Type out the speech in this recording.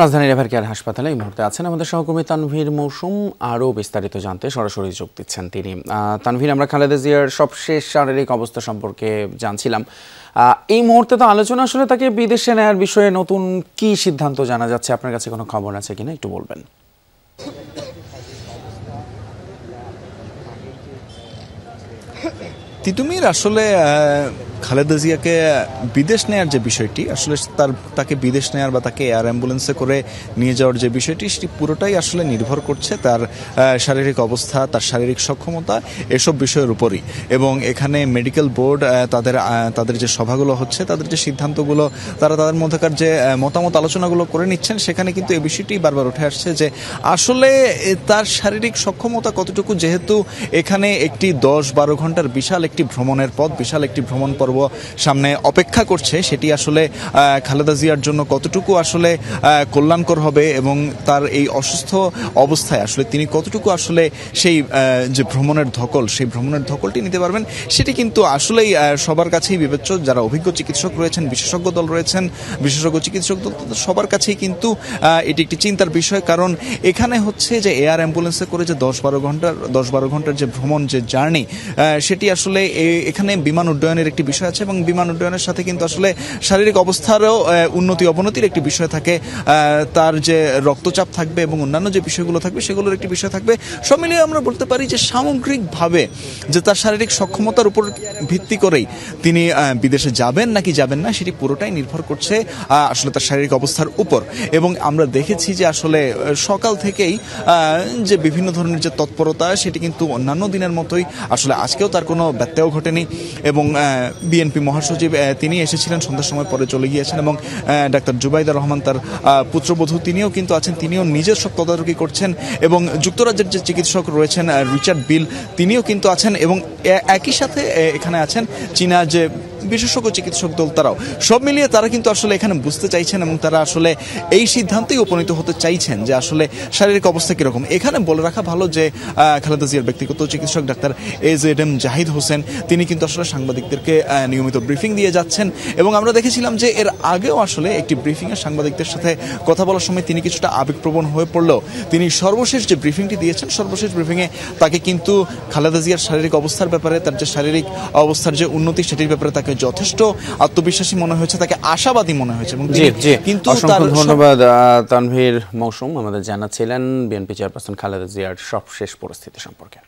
রাজধানীর এভারকেয়ার হাসপাতালে এই মুহূর্তে আছেন আমাদের সহকর্মী তানভীর মৌসুম। আরও বিস্তারিত জানতে সরাসরি যোগ দিচ্ছেন তিনি। তানভীর, আমরা খালেদা জিয়ার সবশেষ শারীরিক অবস্থা সম্পর্কে জানছিলাম। এই মুহূর্তে তো আলোচনা আসলে তাকে বিদেশে নেয়ার বিষয়ে নতুন কি সিদ্ধান্ত জানা যাচ্ছে, আপনার কাছে কোনো খবর আছে কিনা একটু বলবেন। তিতুমির আসলে খালেদা জিয়াকে বিদেশ নেয়ার যে বিষয়টি, আসলে তাকে বিদেশ নেয়ার বা তাকে এয়ার অ্যাম্বুলেন্সে করে নিয়ে যাওয়ার যে বিষয়টি, সেটি পুরোটাই আসলে নির্ভর করছে তার শারীরিক অবস্থা, তার শারীরিক সক্ষমতা, এসব বিষয়ের উপরই। এবং এখানে মেডিকেল বোর্ড তাদের যে সভাগুলো হচ্ছে, তাদের যে সিদ্ধান্তগুলো, তারা তাদের মধ্যকার যে মতামত আলোচনাগুলো করে নিচ্ছেন, সেখানে কিন্তু এই বিষয়টি বারবার উঠে আসছে যে আসলে তার শারীরিক সক্ষমতা কতটুকু, যেহেতু এখানে একটি 10-12 ঘন্টার বিশাল একটি ভ্রমণের পথ, বিশাল একটি ভ্রমণ পর্ব সামনে অপেক্ষা করছে, সেটি আসলে খালেদা জিয়ার জন্য কতটুকু আসলে কল্যাণকর হবে এবং তার এই অসুস্থ অবস্থায় আসলে তিনি কতটুকু আসলে সেই যে ভ্রমণের ধকল, সেই ভ্রমণের ধকলটি নিতে পারবেন, সেটি কিন্তু আসলেই সবার কাছেই বিবেচ্য। যারা অভিজ্ঞ চিকিৎসক রয়েছেন, বিশেষজ্ঞ দল রয়েছেন, বিশেষজ্ঞ চিকিৎসক দল, সবার কাছেই কিন্তু এটি একটি চিন্তার বিষয়। কারণ এখানে হচ্ছে যে এয়ার অ্যাম্বুলেন্সে করে যে 10-12 ঘন্টার যে ভ্রমণ, যে জার্নি, সেটি আসলে এখানে বিমান উড্ডয়নের একটি বিষয় আছে এবং বিমান উড্ডয়নের সাথে কিন্তু আসলে শারীরিক অবস্থারও উন্নতি অবনতির একটি বিষয় থাকে, তার যে রক্তচাপ থাকবে এবং অন্যান্য যে বিষয়গুলো থাকবে সেগুলোর একটি বিষয় থাকবে। সব মিলিয়ে আমরা বলতে পারি যে সামগ্রিকভাবে যে তার শারীরিক সক্ষমতার উপর ভিত্তি করেই তিনি বিদেশে যাবেন নাকি যাবেন না, সেটি পুরোটাই নির্ভর করছে আসলে তার শারীরিক অবস্থার উপর। এবং আমরা দেখেছি যে আসলে সকাল থেকেই যে বিভিন্ন ধরনের যে তৎপরতা, সেটি কিন্তু অন্যান্য দিনের মতোই, আসলে আজকেও তার কোনো ব্যত্যয় ঘটেনি। এবং বিএনপি মহাসচিব তিনি এসেছিলেন সন্ধ্যার সময়, পরে চলে গিয়েছেন। এবং ডাক্তার জুবাইদা রহমান, তার পুত্রবধূ, তিনিও কিন্তু আছেন, তিনিও নিজের সব তদারকি করছেন। এবং যুক্তরাজ্যের যে চিকিৎসক রয়েছেন রিচার্ড বিল, তিনিও কিন্তু আছেন। এবং একই সাথে এখানে আছেন চীনা যে বিশেষজ্ঞ চিকিৎসক দল, তারাও। সব মিলিয়ে তারা কিন্তু আসলে এখানে বুঝতে চাইছেন এবং তারা আসলে এই সিদ্ধান্তেই উপনীত হতে চাইছেন যে আসলে শারীরিক অবস্থা কীরকম। এখানে বলে রাখা ভালো যে খালেদা জিয়ার ব্যক্তিগত চিকিৎসক ডাক্তার AZM জাহিদ হোসেন, তিনি কিন্তু আসলে সাংবাদিকদেরকে নিয়মিত ব্রিফিং দিয়ে যাচ্ছেন। এবং আমরা দেখেছিলাম যে এর আগেও আসলে একটি ব্রিফিংয়ে সাংবাদিকদের সাথে কথা বলার সময় তিনি কিছুটা আবেগপ্রবণ হয়ে পড়লেও তিনি সর্বশেষ যে ব্রিফিংটি দিয়েছেন, সর্বশেষ ব্রিফিংয়ে তাকে কিন্তু খালেদা জিয়ার শারীরিক অবস্থার ব্যাপারে, তার যে শারীরিক অবস্থার যে উন্নতি, সেটির ব্যাপারে তাকে যথেষ্ট আত্মবিশ্বাসী মনে হয়েছে, তাকে আশাবাদী মনে হয়েছে। এবং কিন্তু ধন্যবাদ তানভীর মৌসুম আমাদের জানাচ্ছিলেন বিএনপি চেয়ারপারসন খালেদা জিয়ার সবশেষ পরিস্থিতি সম্পর্কে।